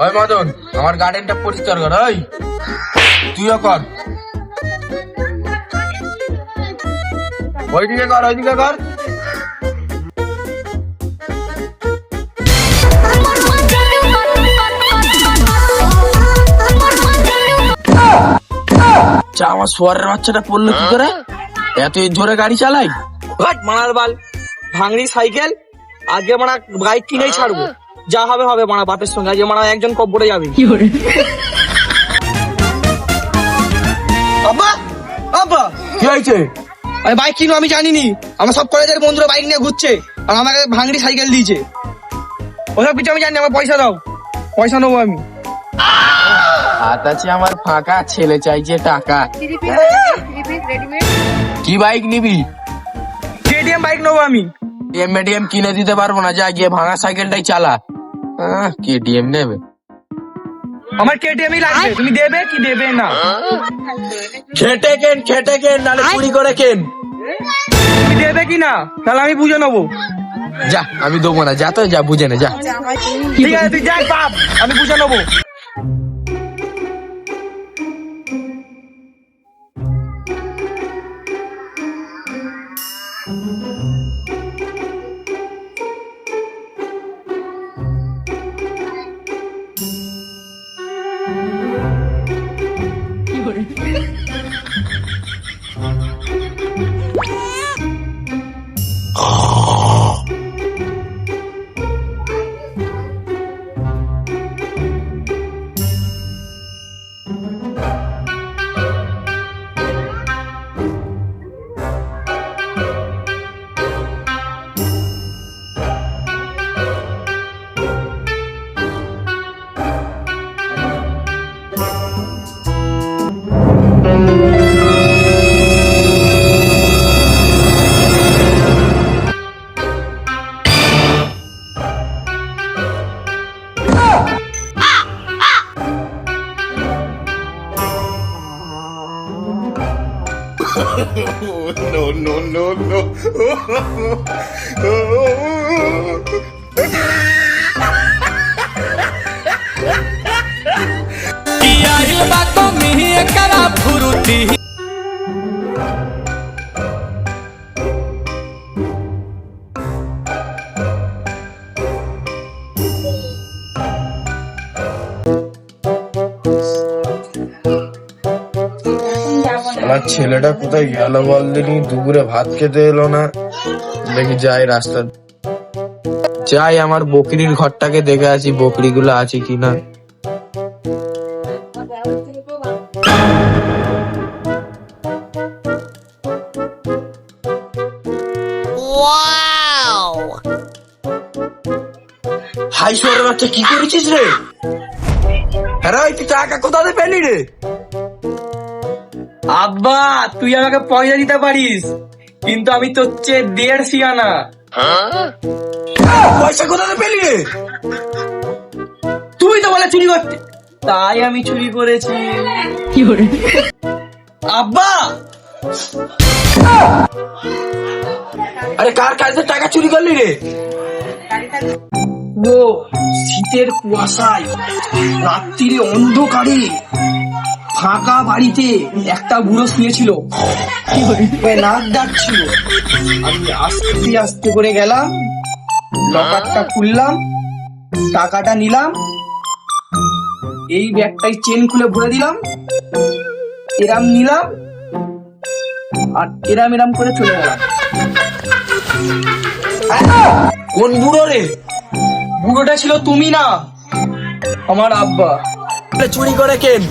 ওই মদন, আমার গার্ডেনটা পরিষ্কার কর। ওই তুইও কর, ওইদিকে কর, ওইদিকে কর। আমার সোয়ারের বাচ্চাটা পড়লো কি করে? এত জোরে গাড়ি চালাই মানার বাল। ভাঙড়ি সাইকেল, আজকে মানা বাইক কিনেই ছাড়বো, যা হবে হবে মানা বাপের সঙ্গে। আজকে মানা একজন কব্বরে যাবে। আব্বা আব্বা কি হয়েছে? আমি বাইক কিনো, আমি জানিনি। আমার সব কলেজের বন্ধুরা বাইক নিয়ে ঘুরছে আর আমাকে ভাঙড়ি সাইকেল দিয়েছে। ওসব কিছু আমি জানি, আমার পয়সা দাও, পয়সা নেবো আমি। হাত আছে আমার ফাঁকা, ছেলে চাইছে টাকা। কি বাইক নিবি? কেটিএম বাইক নেবো আমি। কেটিএম কিনে দিতে পারবো না, যা গিয়ে ভাঙা সাইকেলটাই চালা। কেটিএম নেবে? আমার কেটিএমই লাগবে, তুমি দেবে কি দেবে না? খেটে কেন নালে চুরি করে কেন? তুমি দেবে কি না তাহলে আমি বুঝে নেবো। যা, আমি দেবো না, যা তো, যা বুঝে নে, যা। ঠিক আছে তুই যা বাপ, আমি বুঝে নেবো। No. আমার ছেলেটা কোথায় গেল বলদিনি? দুপুরে ভাত খেতে এলো না। দেখি যাই রাস্তা, যাই আমার বকরির ঘরটাকে দেখে আসি, বকরিগুলো আছে কিনা। হাই শোর বাচ্চা, কি করেছিস রে? হ্যাঁ তুই টাকা কোথাতে পেলি রে? আব্বা তুই আমাকে পয়সা দিতে পারিস, কিন্তু আমি তোর চেয়ে 1.5 আনা। পয়সা কোথাতে পেলি রে? তুই তো বলে চুরি করতে, তাই আমি চুরি করেছি। আব্বা আরে কার কাছে টাকা চুরি করলি রে? ও শীতের কুয়াশায়, রাত্রিরে অন্ধকারে, ফাঁকা বাড়িতে একটা বুড়ো শুয়েছিল, নাক ডাকছিল। আমি আস্তে আস্তে করে গেলাম, লকারটা খুললাম, টাকাটা নিলাম, এই ব্যাগটাই চেন খুলে ভরে দিলাম, এরাম নিলাম আর এরাম করে চলে গেলাম। কোন বুড়ো রে? বুড়োটা ছিল তুমি না, আমার আব্বা। চুরি করে কেন?